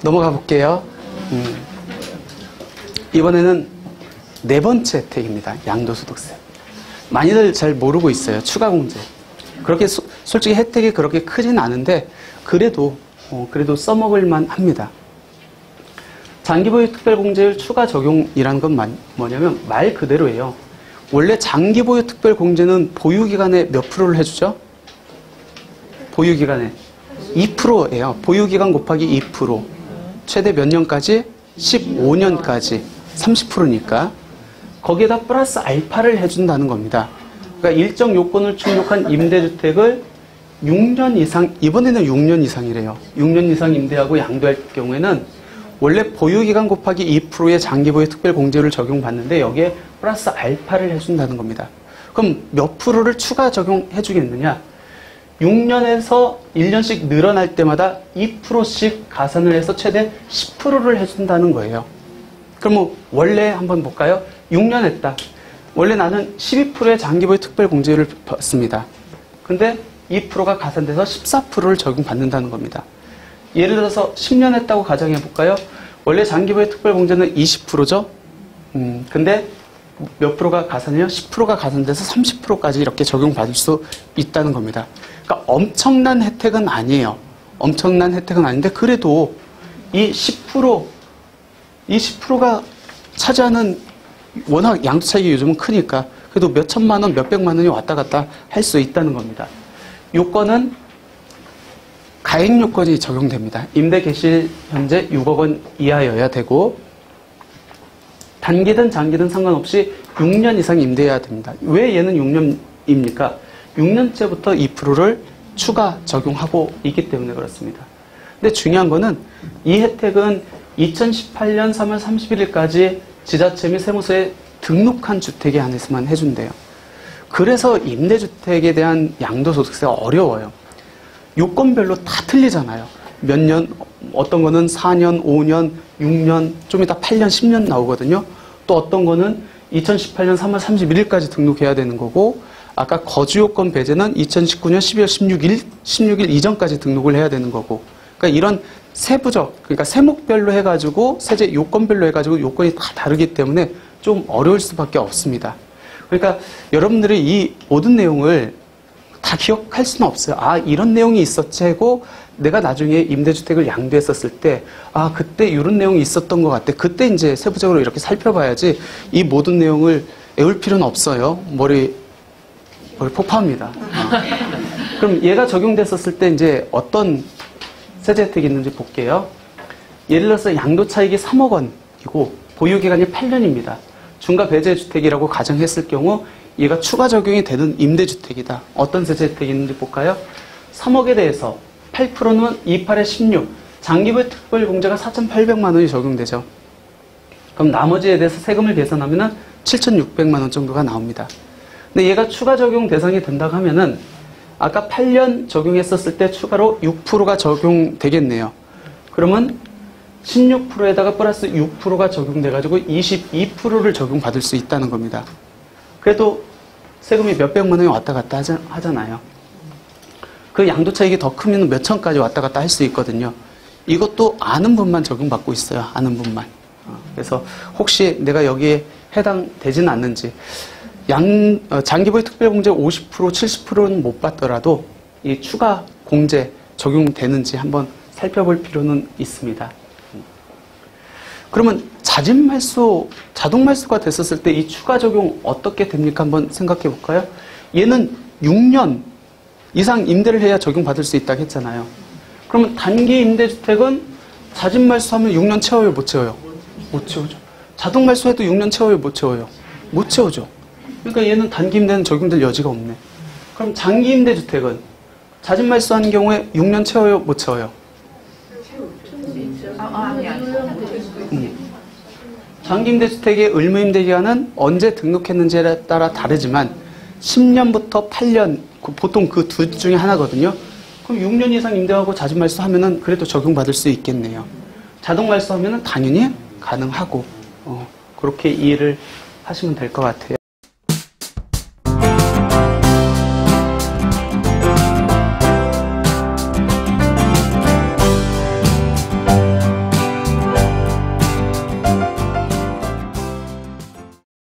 넘어가 볼게요. 이번에는 네 번째 혜택입니다. 양도소득세. 많이들 잘 모르고 있어요. 추가공제. 그렇게 솔직히 혜택이 그렇게 크진 않은데 그래도 써먹을만 합니다. 장기보유 특별공제율 추가 적용이라는 건 뭐냐면 말 그대로예요. 원래 장기보유 특별공제는 보유기간에 몇 프로를 해주죠? 보유기간에 2%예요. 보유기간 곱하기 2%. 최대 몇 년까지? 15년까지 30%니까 거기에다 플러스 알파를 해준다는 겁니다. 그러니까 일정 요건을 충족한 임대주택을 6년 이상, 이번에는 6년 이상이래요. 6년 이상 임대하고 양도할 경우에는 원래 보유기간 곱하기 2%의 장기보유 특별공제를 적용받는데 여기에 플러스 알파를 해준다는 겁니다. 그럼 몇 프로를 추가 적용해 주겠느냐? 6년에서 1년씩 늘어날 때마다 2%씩 가산을 해서 최대 10%를 해준다는 거예요. 그럼 원래 한번 볼까요? 6년 했다. 원래 나는 12%의 장기보유 특별공제율을 받습니다. 근데 2%가 가산돼서 14%를 적용받는다는 겁니다. 예를 들어서 10년 했다고 가정해 볼까요? 원래 장기보유 특별공제는 20%죠? 근데 몇 프로가 가산해요? 10%가 가산돼서 30%까지 이렇게 적용받을 수 있다는 겁니다. 그러니까 엄청난 혜택은 아니에요. 엄청난 혜택은 아닌데 그래도 이 10%가 차지하는 워낙 양도 차익이 요즘은 크니까 그래도 몇 천만 원, 몇 백만 원이 왔다 갔다 할 수 있다는 겁니다. 요건은 가액 요건이 적용됩니다. 임대 개시 현재 6억 원 이하여야 되고 단기든 장기든 상관없이 6년 이상 임대해야 됩니다. 왜 얘는 6년입니까? 6년째부터 2%를 추가 적용하고 있기 때문에 그렇습니다. 근데 중요한 거는 이 혜택은 2018년 3월 31일까지 지자체 및 세무서에 등록한 주택에 한해서만 해준대요. 그래서 임대주택에 대한 양도소득세가 어려워요. 요건별로 다 틀리잖아요. 몇 년, 어떤 거는 4년, 5년, 6년, 좀 이따 8년, 10년 나오거든요. 또 어떤 거는 2018년 3월 31일까지 등록해야 되는 거고 아까 거주요건 배제는 2019년 12월 16일 이전까지 등록을 해야 되는 거고 그러니까 이런 세부적, 그러니까 세목별로 해가지고 세제 요건별로 해가지고 요건이 다 다르기 때문에 좀 어려울 수밖에 없습니다. 그러니까 여러분들이 이 모든 내용을 다 기억할 수는 없어요. 아, 이런 내용이 있었지 하고 내가 나중에 임대주택을 양도했었을 때 아, 그때 이런 내용이 있었던 것 같아. 그때 이제 세부적으로 이렇게 살펴봐야지 이 모든 내용을 외울 필요는 없어요. 머리 폭파합니다. 그럼 얘가 적용됐었을 때 이제 어떤 세제 혜택이 있는지 볼게요. 예를 들어서 양도 차익이 3억 원이고 보유기간이 8년입니다. 중과 배제 주택이라고 가정했을 경우 얘가 추가 적용이 되는 임대주택이다. 어떤 세제 혜택이 있는지 볼까요? 3억에 대해서 8%는 28에 16. 장기보유 특별공제가 4,800만 원이 적용되죠. 그럼 나머지에 대해서 세금을 계산하면 7,600만 원 정도가 나옵니다. 근데 얘가 추가 적용 대상이 된다고 하면은 아까 8년 적용했었을 때 추가로 6%가 적용되겠네요. 그러면 16%에다가 플러스 6%가 적용돼가지고 22%를 적용받을 수 있다는 겁니다. 그래도 세금이 몇백만 원이 왔다 갔다 하잖아요. 그 양도 차익이 더 크면 몇 천까지 왔다 갔다 할 수 있거든요. 이것도 아는 분만 적용받고 있어요. 아는 분만. 그래서 혹시 내가 여기에 해당되지는 않는지 장기보유 특별공제 50%, 70%는 못 받더라도 이 추가 공제 적용되는지 한번 살펴볼 필요는 있습니다. 그러면 자동 말소가 됐었을 때 이 추가 적용 어떻게 됩니까? 한번 생각해 볼까요? 얘는 6년 이상 임대를 해야 적용받을 수 있다고 했잖아요. 그러면 단기 임대주택은 자진 말소하면 6년 채워요? 못 채워요? 못 채우죠. 자동 말소해도 6년 채워요? 못 채워요? 못 채우죠. 그러니까 얘는 단기 임대는 적용될 여지가 없네. 그럼 장기 임대주택은 자진 말소한 경우에 6년 채워요? 못 채워요? 장기 임대주택의 의무 임대기간은 언제 등록했는지에 따라 다르지만 10년부터 8년 보통 그 둘 중에 하나거든요. 그럼 6년 이상 임대하고 자진 말소하면은 그래도 적용받을 수 있겠네요. 자동 말소하면은 당연히 가능하고 그렇게 이해를 하시면 될 것 같아요.